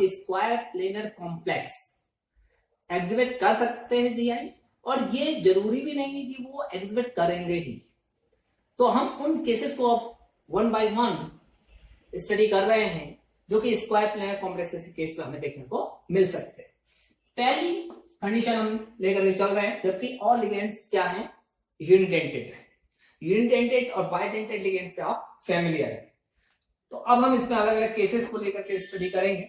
Square planar complex exhibit कर सकते हैं जीआई, और ये जरूरी भी नहीं कि वो एग्जिबिट करेंगे ही। तो हम उन केसेस को अब 1 by 1 स्टडी कर रहे हैं जो कि स्क्वायर प्लेनर कॉम्प्लेक्स के केस में हमें देखने को मिल सकते हैं। पहली कंडीशन हम लेकर के चल रहे हैं, जबकि ऑल लिगेंड्स क्या हैं, यूनिडेंटेड है। यूनिडेंटेड और बाइडेंटेड लिगेंड्स से आप फैमिलियर है। तो अब हम इसमें अलग अलग केसेस को लेकर के स्टडी करेंगे।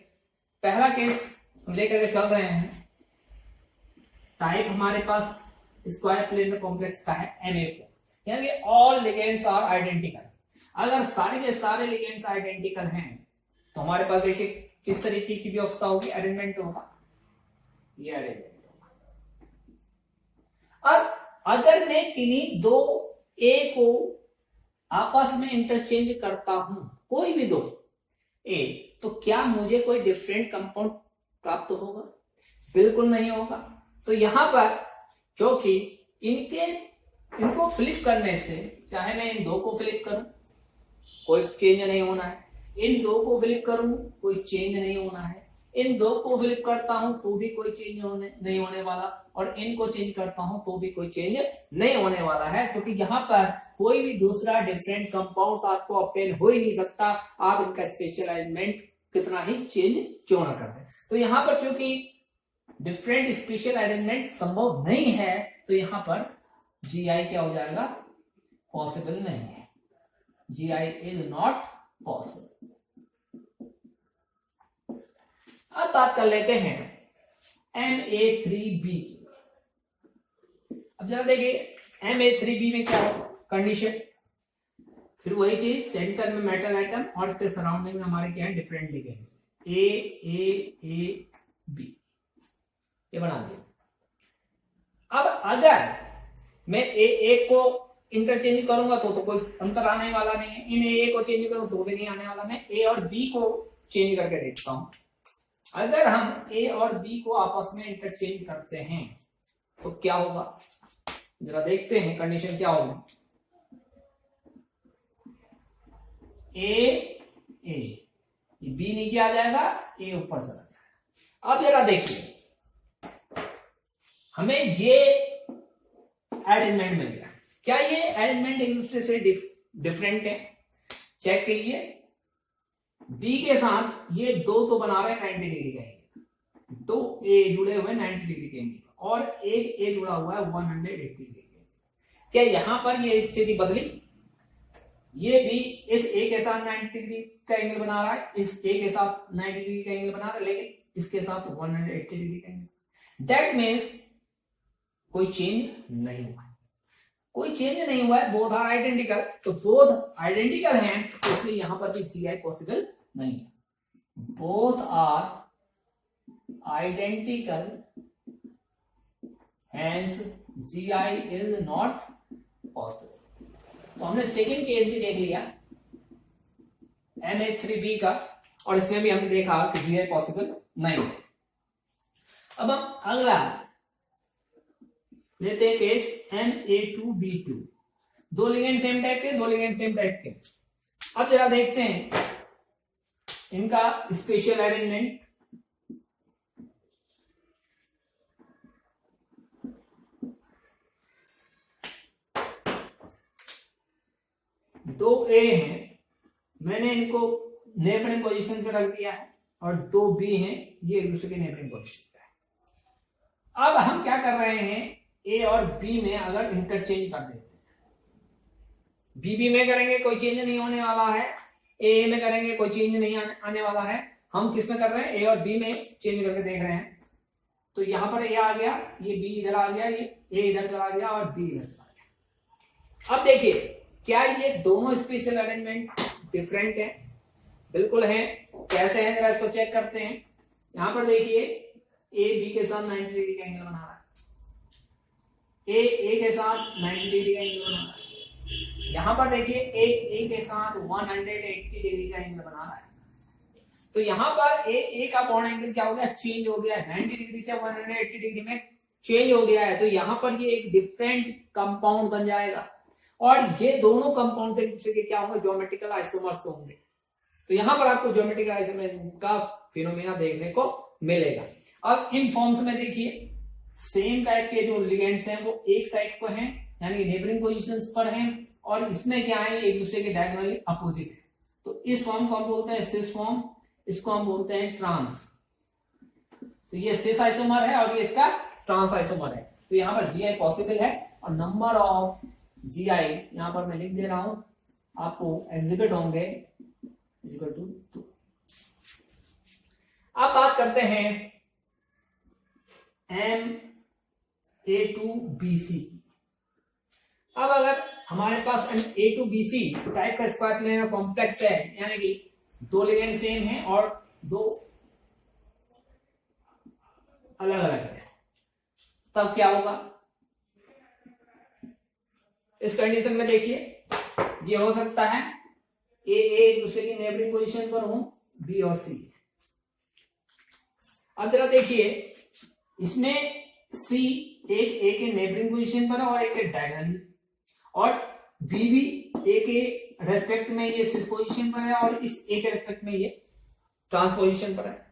पहला केस हम लेकर के चल रहे हैं, टाइप हमारे पास स्क्वायर प्लेनर कॉम्प्लेक्स का है Na4, यानी ऑल लिगेंड्स आर आइडेंटिकल। अगर सारे के सारे लिगेंड्स आइडेंटिकल हैं तो हमारे पास देखिए किस तरीके की व्यवस्था होगी, अरेंजमेंट होगा, ये अरेंजमेंट होगा। अब अगर मैं किन्हीं दो ए को आपस में इंटरचेंज करता हूं, कोई भी दो ए, तो क्या मुझे कोई डिफरेंट कंपाउंड प्राप्त होगा? बिल्कुल नहीं होगा। तो यहां पर क्योंकि इनको फ्लिप करने से, चाहे मैं इन दो को फ्लिप करूं कोई चेंज नहीं होना है, इन दो को फ्लिप करूं कोई चेंज नहीं होना है, इन दो को फ्लिप करता हूं तो भी कोई चेंज नहीं होने वाला, और इनको चेंज करता हूं तो भी कोई चेंज नहीं होने वाला है, क्योंकि यहाँ पर कोई भी दूसरा डिफरेंट कंपाउंड आपको ऑब्टेन हो ही नहीं सकता, आप इनका स्पेशल अरेंजमेंट कितना ही चेंज क्यों ना कर दें। तो यहाँ पर क्योंकि डिफरेंट स्पेशल अरेंजमेंट संभव नहीं है, तो यहाँ पर जीआई क्या हो जाएगा, पॉसिबल नहीं है। GI is not possible. अब बात कर लेते हैं Na3B। अब जरा देखिए Na3B में क्या है कंडीशन, फिर वही चीज, सेंटर में मेटल आइटम और इसके सराउंडिंग में हमारे क्या है, डिफरेंट लिगेंड्स A B, ये बना दिया। अब अगर मैं ए को इंटरचेंज करूंगा तो कोई अंतर आने वाला नहीं है, इन ए को चेंज करूं तो भी नहीं आने वाला। मैं ए और बी को चेंज करके देखता हूं। अगर हम ए और बी को आपस में इंटरचेंज करते हैं तो क्या होगा, जरा देखते हैं कंडीशन क्या होगी। ए बी नीचे आ जाएगा, ए ऊपर चला जाएगा। अब जरा देखिए हमें ये अरेंजमेंट मिल गया, क्या ये अरेंजमेंट एक दूसरे से डिफरेंट है? चेक कीजिए, बी के साथ ये दो तो बना रहे हैं 90 डिग्री का एंगल, दो ए जुड़े हुए 90 डिग्री के एंगल, और एक ए जुड़ा हुआ है 180 डिग्री का। क्या यहां पर ये स्थिति बदली? ये भी इस ए के साथ 90 डिग्री का एंगल बना रहा है, इस ए के साथ 90 डिग्री का एंगल बना रहा है, लेकिन इसके साथ 180 डिग्री का एंगल। दैट मीन्स कोई चेंज नहीं हुआ, कोई चेंज नहीं हुआ है, बोथ आर आइडेंटिकल। तो बोथ आइडेंटिकल हैं तो इसलिए यहां पर भी जीआई पॉसिबल नहीं है। Both are identical hence GI is not possible. तो हमने सेकेंड केस भी देख लिया Na3B का, और इसमें भी हमने देखा कि जीआई पॉसिबल नहीं है। अब हम अगला लेते हैं केस Na2B2। दो लिगेंड सेम टाइप के, दो लिगेंड सेम टाइप के। अब जरा देखते हैं इनका स्पेशल अरेंजमेंट। दो ए हैं, मैंने इनको नेपरिंग पोजीशन पे रख दिया है, और दो बी हैं, ये एक दूसरे के नेपरिंग पोजीशन पे है। अब हम क्या कर रहे हैं, ए और बी में अगर इंटरचेंज कर देते हैं, बी में करेंगे कोई चेंज नहीं होने वाला है, ए में करेंगे कोई चेंज नहीं आने वाला है। हम किस में कर रहे हैं, ए और बी में चेंज करके देख रहे हैं। तो यहां पर ए आ गया, ये बी इधर आ गया, ये ए इधर चला गया और बी इधर चला गया। अब देखिए क्या ये दोनों स्पेशल अरेंजमेंट डिफरेंट है? बिल्कुल है। कैसे है जरा इसको चेक करते हैं। यहां पर देखिए ए बी के साथ 90 डिग्री का एंगल बना रहा है, ए के साथ 90 डिग्री का एंगल बना रहा है। यहां पर देखिए ए के साथ 180 डिग्री का एंगल बना रहा है। तो यहां पर ए का बॉन्ड एंगल क्या हो गया, चेंज हो गया, 90 डिग्री से 180 डिग्री में चेंज हो गया है। तो यहां पर ये एक डिफरेंट कंपाउंड बन जाएगा, और ये दोनों कंपाउंड एक दूसरे के क्या होंगे, ज्योमेट्रिकल आइसोमर्स होंगे। तो यहां पर आपको ज्योमेट्रिकल आइसोमर्स का फिनोमेना देखने को मिलेगा। अब इन फॉर्म्स में देखिए सेम टाइप के जो लिगेंड्स हैं वो एक साइड पर हैं, यानी नेबरिंग पोजीशंस पर हैं, और इसमें क्या है, एक दूसरे के डायगोनली अपोजिट है। तो इस फॉर्म को हम बोलते हैं सिस फॉर्म, इसको हम बोलते हैं ट्रांस। तो ये सिस आइसोमर है और ये इसका ट्रांस आइसोमर है। तो यहां पर जीआई पॉसिबल है, और नंबर ऑफ जीआई यहां पर मैं लिख दे रहा हूं आपको, एग्जिबिट होंगे इक्वल टू 2। अब बात करते हैं MA2BC। अब अगर हमारे पास A2BC टाइप का स्क्वायर प्लेनर कॉम्प्लेक्स है, यानी कि दो लिगेंड सेम है और दो अलग अलग है, तब क्या होगा? इस कंडीशन में देखिए ये हो सकता है ए एक दूसरे की नेबरिंग पोजीशन पर हो, बी और सी। अब जरा देखिए इसमें सी एक ए के नेबरिंग पोजीशन पर है और एक के डायगोनली, और बी भी ए के रेस्पेक्ट में ये सिस पोजीशन पर है और इस ए के रेस्पेक्ट में ये ट्रांस पोजीशन पर है।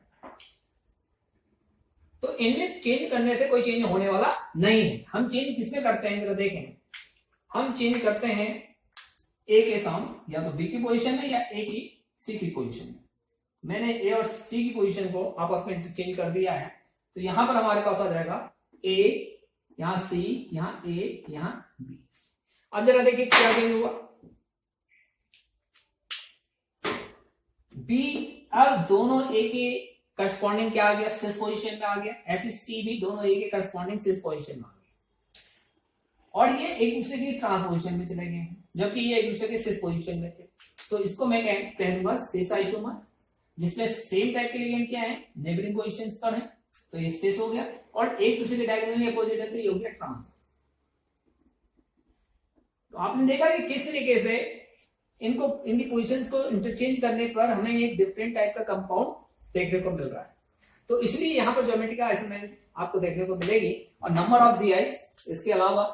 तो इनमें चेंज करने से कोई चेंज होने वाला नहीं है। हम चेंज किसमें करते हैं जरा देखें, हम चेंज करते हैं ए के साथ या तो बी की पोजीशन में या ए की सी की पोजीशन में। मैंने ए और सी की पोजीशन को आपस में इंटरचेंज कर दिया है, तो यहां पर हमारे पास आ जाएगा ए, यहां सी, यहां ए, यहां बी। अब जरा देखिए क्या चेंज हुआ, बी अब दोनों ए के करस्पॉन्डिंग क्या आ गया, सिस पोजीशन में आ गया, ऐसे सी भी दोनों ए के करस्पॉन्डिंग सिस पोजीशन में आ गया, और ये एक दूसरे की ट्रांस पोजीशन में चले गए, जबकि ये एक दूसरे के सिस पोजीशन में थे। तो इसको मैं कहूंगा सिस आइसोमर, जिसमें सेम टाइप के लिगेंड क्या है, नेबरिंग पोजीशन पर है, तो ये सिस हो गया, और एक दूसरे के डायगोनली अपोजिट है तो ये हो गया ट्रांस। तो आपने देखा कि किस तरीके से इनकी पोजीशंस को इंटरचेंज करने पर हमें एक डिफरेंट टाइप का कंपाउंड देखने को मिल रहा है। तो इसलिए यहां पर ज्योमेट्रिकल आइसोमर आपको देखने को मिलेगी। और नंबर ऑफ जीआईस, इसके अलावा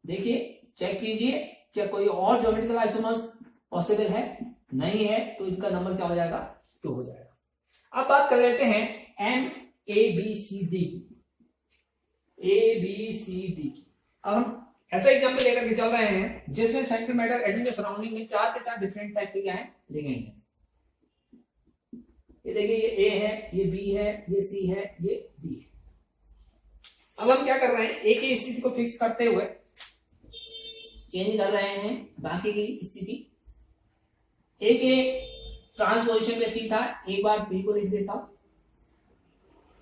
देखिए चेक कीजिए क्या कोई और ज्योमेट्रिकल आइसोमर्स पॉसिबल है, नहीं है, तो इनका नंबर क्या हो जाएगा, 2 हो जाएगा। अब बात कर लेते हैं MABCD ABCD। अब हम ऐसा एग्जाम्पल लेकर के चल रहे हैं जिसमें सेंट्रल मैटर एटम के सराउंडिंग में 4 के 4 डिफरेंट टाइप के क्या है, लिगेंड है। ये देखिए ये ए है, ये बी है, ये सी है, ये डी है। अब हम क्या कर रहे हैं, ए की स्थिति को फिक्स करते हुए चेंज कर रहे हैं बाकी की स्थिति। ए के ट्रांस पोजीशन पे सी था, एक बार बी को लिख देता हूं,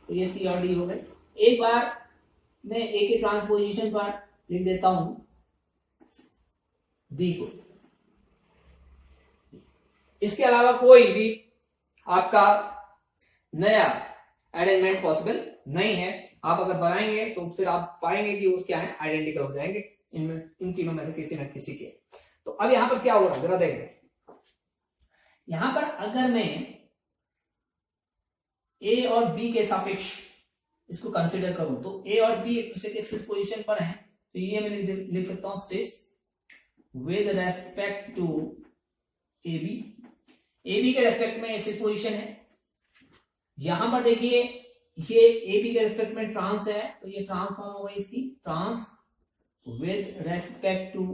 तो ये सी और डी हो गए। एक बार मैं ए के ट्रांस पोजीशन पर लिख देता हूं बी को। इसके अलावा कोई भी आपका नया अरेंजमेंट पॉसिबल नहीं है। आप अगर बनाएंगे तो फिर आप पाएंगे कि उसके क्या है, आइडेंटिकल हो जाएंगे इन तीनों में से किसी न किसी के। तो अब यहां पर क्या होगा जरा देखते हैं। यहां पर अगर मैं ए और बी के सापेक्ष इसको कंसीडर करूं तो ए और बी एक दूसरे के सिस पोजीशन पर हैं, तो ये मैं लिख सकता हूं cis with respect to A B के रेस्पेक्ट में सिस पोजीशन है। यहां पर देखिए ये ए बी के रेस्पेक्ट में ट्रांस है, तो ये ट्रांसफॉर्म हो गई इसकी, trans with respect to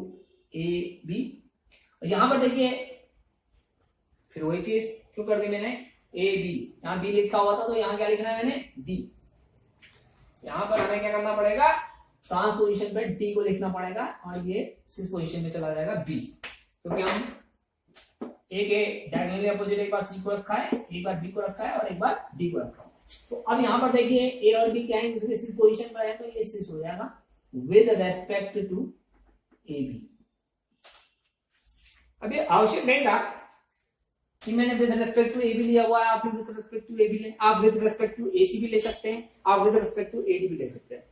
A B. यहां पर देखिए फिर वही चीज क्यों कर दी मैंने, ए बी, यहां बी लिखा हुआ था तो यहां क्या लिखना है मैंने, डी। यहां पर हमें क्या करना पड़ेगा, ट्रांस पोजीशन पे डी को लिखना पड़ेगा, और ये सिस पोजीशन में चला जाएगा बी, क्योंकि हम ए के डायगोनली अपोजिट एक बार सी को रखा है, एक बार बी को रखा है और एक बार डी को रखा है। तो अब यहां पर देखिए ए और बी क्या है, दूसरे सिस पोजीशन पर है, तो ये सिस हो जाएगा with respect to A B. अब ये आवश्यक नहीं था कि मैंने with respect to A B लिया हुआ है, आप with respect to A B ले, आप with respect to A C भी ले सकते हैं, आप with respect to A D भी ले सकते हैं।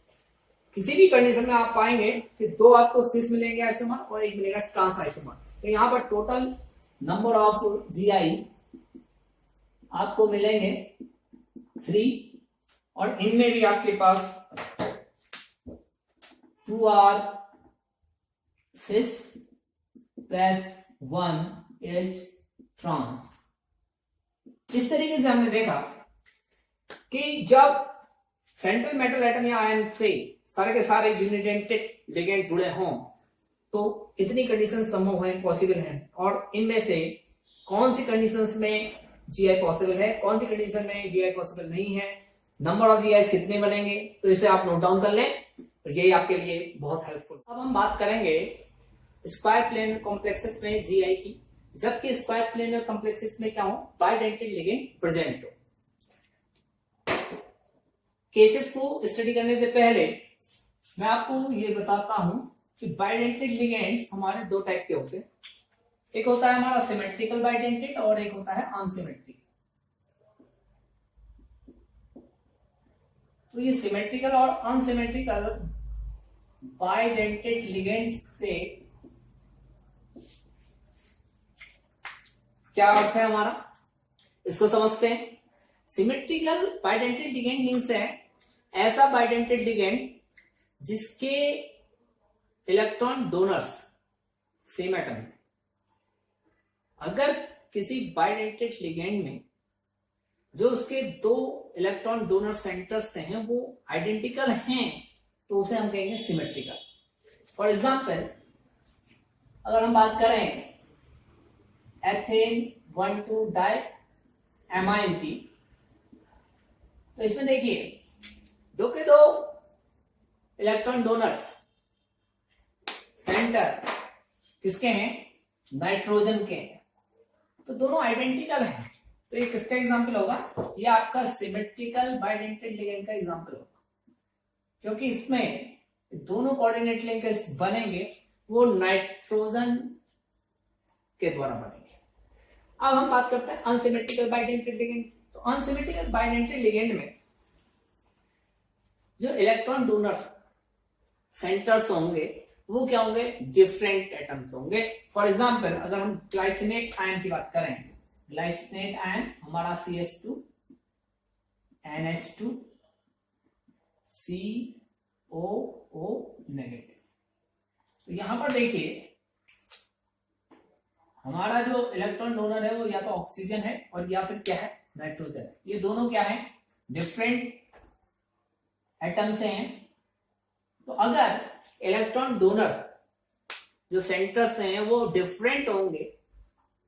किसी भी कंडीशन में आप पाएंगे कि 2 आपको सिस मिलेंगे आइसोमर और एक मिलेगा ट्रांस आइसोमर। तो यहां पर टोटल नंबर ऑफ जीआई आपको मिलेंगे 3, और इनमें भी आपके पास 2 are cis plus 1 is trans. इस तरीके से हमने देखा कि जब सेंट्रल मेटल एटम या आयन से सारे के सारे यूनिडेंटेड लिगेंड जुड़े हों तो इतनी कंडीशन संभव है, पॉसिबल है। और इनमें से कौन सी कंडीशंस में जीआई पॉसिबल है, कौन सी कंडीशन में जीआई पॉसिबल नहीं है, नंबर ऑफ जीआई कितने बनेंगे, तो इसे आप नोट डाउन कर लें, यही आपके लिए बहुत हेल्पफुल। अब हम बात करेंगे स्क्वायर प्लेन कॉम्प्लेक्सेस में जीआई की, जबकि स्क्वायर प्लेन कॉम्प्लेक्सेस में क्या हो, बाइडेंटेड लिगेंड प्रेजेंट हो। केसेस को स्टडी करने से पहले मैं आपको ये बताता हूं कि बाइडेंटेड लिगेंड्स हमारे दो टाइप के होते हैं, एक होता है हमारा सिमेट्रिकल बाइडेंटेड और एक होता है अनसिमेट्रिकल। तो ये सिमेट्रिकल और अनसिमेट्रिकल बाइडेंटेड लिगेंड्स से क्या अर्थ है हमारा, इसको समझते हैं। सिमेट्रिकल बाइडेंटेड लिगेंड मीन्स है ऐसा बाइडेंटेड लिगेंड जिसके इलेक्ट्रॉन डोनर्स सेम एटम है। अगर किसी बाइडेंटेड लिगेंड में जो उसके दो इलेक्ट्रॉन डोनर सेंटर्स से हैं वो आइडेंटिकल हैं तो उसे हम कहेंगे सिमेट्रिकल। फॉर एग्जाम्पल अगर हम बात करें एथेन 1,2 डाई एमाइन की, तो इसमें देखिए दो के दो इलेक्ट्रॉन डोनर्स सेंटर किसके हैं, नाइट्रोजन के हैं, तो दोनों आइडेंटिकल हैं। तो ये किसका एग्जांपल होगा, ये आपका सिमेट्रिकल बाइडेंटेड लिगेंड का एग्जांपल होगा, क्योंकि इसमें दोनों कोऑर्डिनेट लिंकेज बनेंगे वो नाइट्रोजन के द्वारा बनेंगे। अब हम बात करते हैं अनसिमेट्रिकल बाइडेंटेड लिगेंड। तो अनसिमेट्रिकल बाइडेंटेड लिगेंड में जो इलेक्ट्रॉन डोनर सेंटर्स होंगे वो क्या होंगे, डिफरेंट एटम्स होंगे। फॉर एग्जांपल अगर हम ग्लाइसिनेट आयन की बात करें, ग्लाइसिनेट आयन हमारा CH2 NH2 COO नेगेटिव। तो यहां पर देखिए हमारा जो इलेक्ट्रॉन डोनर है वो या तो ऑक्सीजन है और या फिर क्या है, नाइट्रोजन है। ये दोनों क्या है, डिफरेंट एटम से हैं। तो अगर इलेक्ट्रॉन डोनर जो सेंटर्स हैं वो डिफरेंट होंगे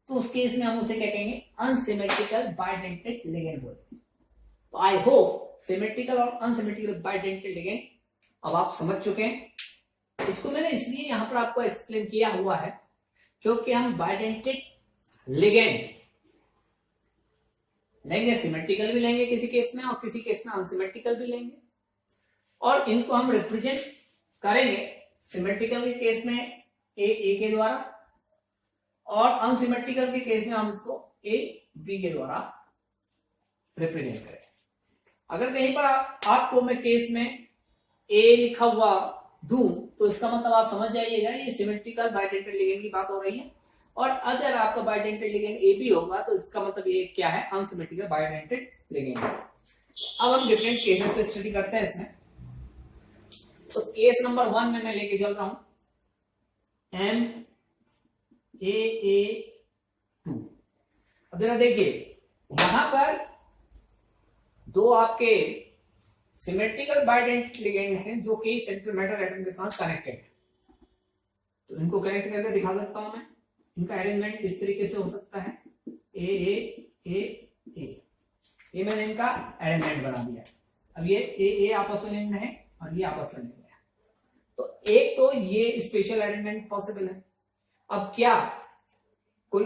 तो उस केस में हम उसे क्या कहेंगे, अनसिमेट्रिकल बाइडेंटेड लिगेंड बोलते हैं। तो आई होप सिमेट्रिकल और अनसिमेट्रिकल बाइडेंटेड लिगेंड अब आप समझ चुके हैं। इसको मैंने इसलिए यहां पर आपको एक्सप्लेन किया हुआ है क्योंकि हम बाइडेंटेड लिगेंड लेंगे, सिमेट्रिकल भी लेंगे किसी केस में और किसी केस में अनसिमेट्रिकल भी लेंगे, और इनको हम रिप्रेजेंट करेंगे सिमेट्रिकल के केस में ए के द्वारा और अनसिमेट्रिकल के केस में हम इसको ए बी के द्वारा रिप्रेजेंट करेंगे। अगर कहीं पर आपको मैं केस में ए लिखा हुआ दूं तो इसका मतलब आप समझ जाइएगा ये सिमेट्रिकल बाइडेंटेड लिगेंड की बात हो रही है, और अगर आपका बाइडेंटेड लिगेंड ए बी होगा तो इसका मतलब ये क्या है, अनसिमेट्रिकल बाइडेंटेड लिगेंड। अब हम डिफरेंट केसेस को स्टडी करते हैं इसमें। तो केस नंबर 1 में मैं लेके चल रहा हूं MAA2। अब जरा देखिए यहां पर दो आपके सिमेट्रिकल बाइडेंटेड लिगेंड हैं जो कि सेंट्रल मेटल एटम के साथ कनेक्टेड है। तो इनको कनेक्ट करके दिखा सकता हूं मैं। इनका अरेंजमेंट इस तरीके से हो सकता है A ये मैंने इनका अरेंजमेंट बना दिया। अब ये A आपस में लिंक्ड है और ये आपस में लिंक्ड है। तो एक तो ये स्पेशल अरेंजमेंट पॉसिबल है। अब क्या कोई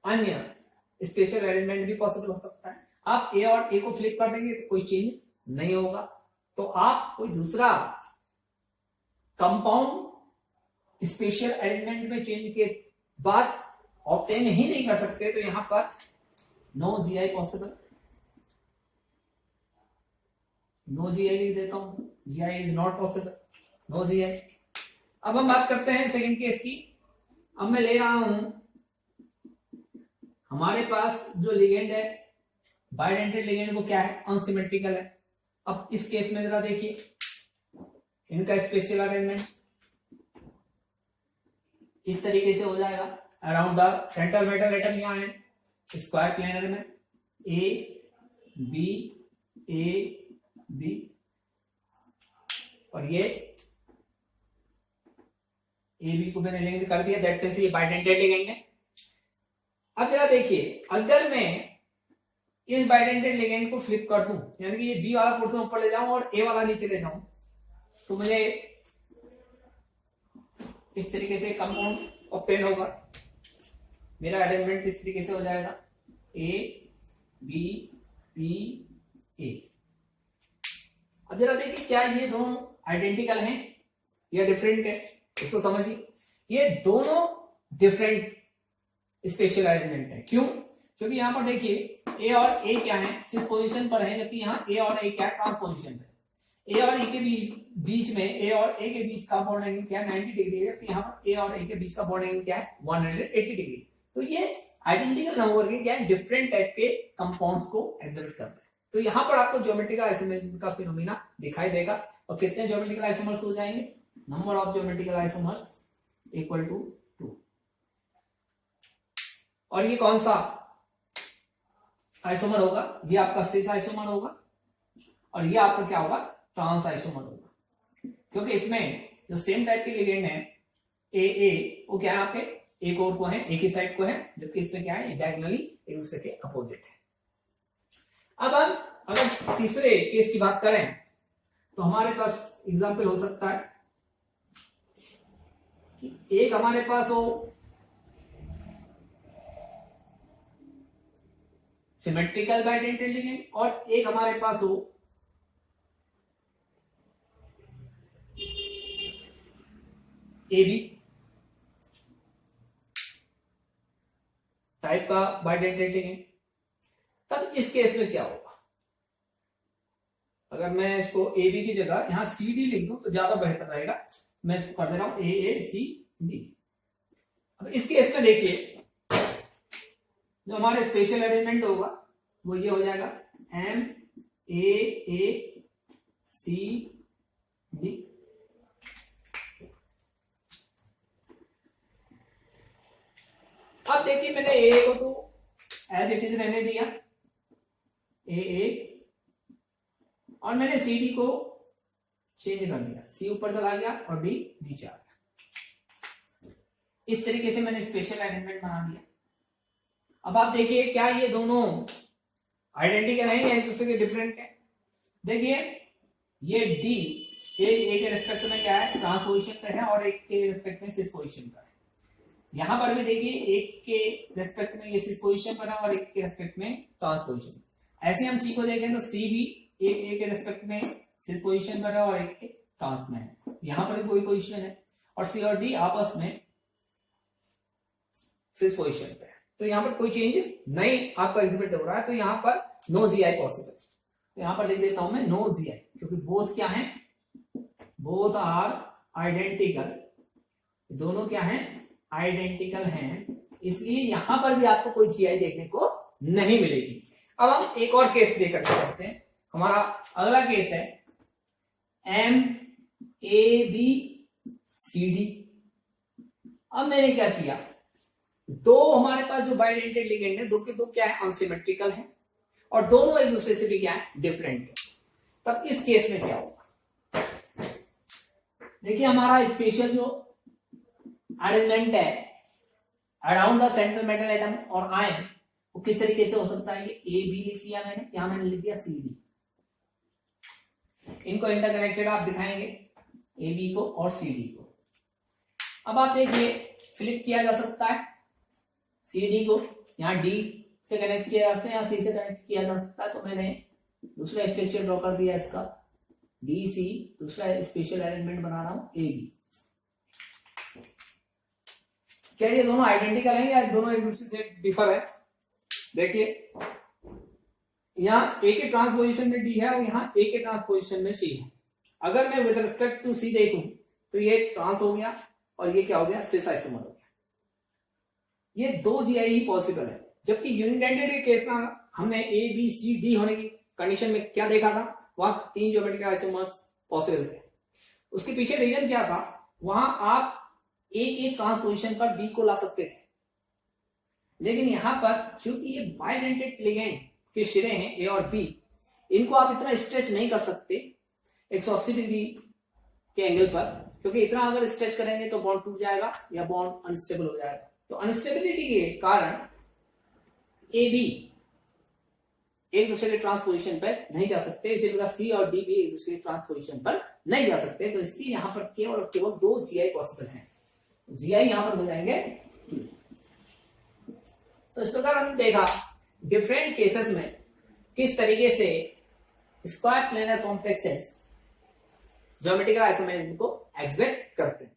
अन्य स्पेशल अरेंजमेंट भी पॉसिबल हो सकता है। आप ए और ए को फ्लिप कर देंगे तो कोई चेंज नहीं होगा, तो आप कोई दूसरा कंपाउंड स्पेशल अरेंजमेंट में चेंज के बाद ऑब्टेन ही नहीं कर सकते, तो यहां पर no GI possible, no GI लिख देता हूं, GI is not possible, no GI. अब हम बात करते हैं सेकंड केस की। अब मैं ले रहा हूं हमारे पास जो लिगेंड है बाइडेंटेड लिगेंड वो क्या है, अनसिमेट्रिकल है। अब इस केस में जरा देखिए इनका स्पेशल अरेंजमेंट इस तरीके से हो जाएगा। Around the central metal atom यहाँ है स्क्वायर प्लेनर में A B ए बी, और ये ए बी को मैंने लिंक कर दिया, दैट मींस ये बाइडेंटेड लिगेंड है। अब जरा देखिए, अगर मैं इस बाइडेंटेड लिगेंड को फ्लिप कर दूं, यानी कि ये बी वाला पोर्शन ऊपर ले जाऊं और ए वाला नीचे ले जाऊं, तो मुझे इस तरीके से कंपाउंड ऑब्टेन होगा। मेरा अरेंजमेंट इस तरीके से हो जाएगा, ए बी बी ए। अब जरा देखिए, क्या ये दोनों आइडेंटिकल हैं या डिफरेंट है, इसको समझिए। ये दोनों डिफरेंट स्पेशल अरेंजमेंट है। क्यों? क्योंकि यहां पर देखिए ए और ए क्या है, सिस पोजीशन पर है, जबकि यहाँ ए और ए क्या है, ट्रांसपोजिशन पे। ए और ए के बीच में ए और ए के बीच का बॉन्ड एंगल क्या है, 90 डिग्री है, जबकि यहाँ पर ए और ए के बीच का बॉन्ड एंगल क्या है, 180 डिग्री। तो ये आइडेंटिकल नंबर के क्या है, डिफरेंट टाइप के कंपाउंड्स को एग्जिबिट कर रहे हैं। तो यहाँ पर आपको ज्योमेट्रिकल आइसोमर्स का फिनोमेना दिखाई देगा। और कितने ज्योमेट्रिकल आइसोमर्स हो जाएंगे, number of geometrical isomers equal to 2। और ये कौन सा आइसोमर होगा, ये आपका सिस आइसोमर होगा, और ये आपका क्या होगा, ट्रांस आइसोमर होगा। क्योंकि इसमें जो सेम टाइप के लिगेंड है ए वो क्या है, आपके एक और को है, एक ही साइड को है, जबकि इसमें क्या है, डायगोनली एक दूसरे के अपोजिट है। अब हम अगर तीसरे केस की बात करें तो हमारे पास एग्जांपल हो सकता है कि एक हमारे पास हो सिमेट्रिकल बाइडेंटेड लिगेंड और एक हमारे पास हो ए बी टाइप का बाइडेंटेड लिगेंड। तब इस केस में क्या होगा, अगर मैं इसको ए बी की जगह यहां सी डी लिख दूं तो ज्यादा बेहतर रहेगा। मैं इसको कर दे रहा हूं ए सी डी। अब इस केस में देखिए, जो हमारे स्पेशल अरेंजमेंट होगा वो ये हो जाएगा एम ए सी डी। अब देखिए, मैंने ए को तो एज इट इज रहने दिया, ए और मैंने सी डी को चेंज कर दिया, सी ऊपर चला गया और डी नीचे आ गया। इस तरीके से मैंने स्पेशल अरेंजमेंट बना दिया। अब आप देखिए, क्या ये दोनों आइडेंटिकल है या एक दूसरे के डिफरेंट है। देखिए, ये डी ए के रिस्पेक्ट में क्या है, ट्रांसपोजिशन पे है, और एक के रिस्पेक्ट में सिस पोजीशन पर है। यहां पर भी देखिए, एक के रिस्पेक्ट में ये सिस पोजीशन पर है और एक के रिस्पेक्ट में ट्रांसपोजिशन। ऐसे हम सी को देखें तो सी भी एक ए के रिस्पेक्ट में सिस पोजीशन पर है और एक के ट्रांस में है। यहां पर भी कोई पोजीशन है, और सी और डी आपस में सिस पोजीशन पे है। तो यहाँ पर कोई चेंज नहीं आपका एग्जिबिट हो रहा है, तो यहाँ पर नो जी आई पॉसिबल। तो यहाँ पर लिख देता हूं मैं नो जी आई, क्योंकि बोथ क्या है, बोथ आर आइडेंटिकल, दोनों क्या है, आइडेंटिकल हैं, इसलिए यहां पर भी आपको कोई जी आई देखने को नहीं मिलेगी। अब हम एक और केस लेकर चलते हैं। हमारा अगला केस है M A B C D. अब मैंने क्या किया, दो हमारे पास जो बाइडेंटेड लिगेंड है, दो के दो क्या है, अनसिमेट्रिकल है, और दोनों एक दूसरे से भी क्या है, डिफरेंट है। तब इस केस में क्या होगा, देखिए हमारा स्पेशल जो अरेंजमेंट है around the central metal atom और आयन, वो किस तरीके से हो सकता है, ये ए बी लिख दिया मैंने, यहां मैंने लिख दिया सी डी। इनको इंटरकनेक्टेड आप दिखाएंगे, ए बी को और सी डी को। अब आप देखिए, फ्लिप किया जा सकता है सी डी को, यहाँ डी से कनेक्ट किया जाता है, यहाँ सी से कनेक्ट किया जा सकता है। तो मैंने दूसरा स्ट्रक्चर ड्रॉ कर दिया इसका, डी सी, दूसरा स्पेशल अरेंजमेंट बना रहा हूं ए बी। क्या ये दोनों आइडेंटिकल हैं या दोनों एक दूसरे से डिफर है? देखिए, यहाँ ए के ट्रांसपोजिशन में डी है और यहाँ ए के ट्रांसपोजिशन में सी है। अगर मैं विद रिस्पेक्ट टू सी देखूं तो ये ट्रांस हो गया और ये क्या हो गया, सिस आइसोमर हो गया। ये दो जीआई ही पॉसिबल है। जबकि यूनिडेंटेड के केस में हमने ए बी सी डी होने की कंडीशन में क्या देखा था, वहां तीन ज्योमेट्रिकल आइसोमर्स पॉसिबल थे। उसके पीछे रीजन क्या था, वहां आप ए के ट्रांसपोजिशन पर बी को ला सकते थे, लेकिन यहां पर क्योंकि ये बाइडेंटेड लिगेंड के सिरे हैं ए और बी, इनको आप इतना स्ट्रेच नहीं कर सकते 180 डिग्री के एंगल पर, क्योंकि इतना अगर स्ट्रेच करेंगे तो बॉन्ड टूट जाएगा या बॉन्ड अनस्टेबल हो जाएगा। तो अनस्टेबिलिटी के कारण ए बी एक दूसरे के ट्रांसपोजिशन पर नहीं जा सकते, इसी प्रकार सी और डी भी एक दूसरे के ट्रांसपोजिशन पर नहीं जा सकते। तो इसलिए यहां पर केवल और केवल 2 GI पॉसिबल हैं। GI यहां पर हो जाएंगे 2। तो इस प्रकार हमने देखा डिफरेंट केसेस में किस तरीके से square planar complexes geometrical isomerism को एग्जिबिट करते हैं।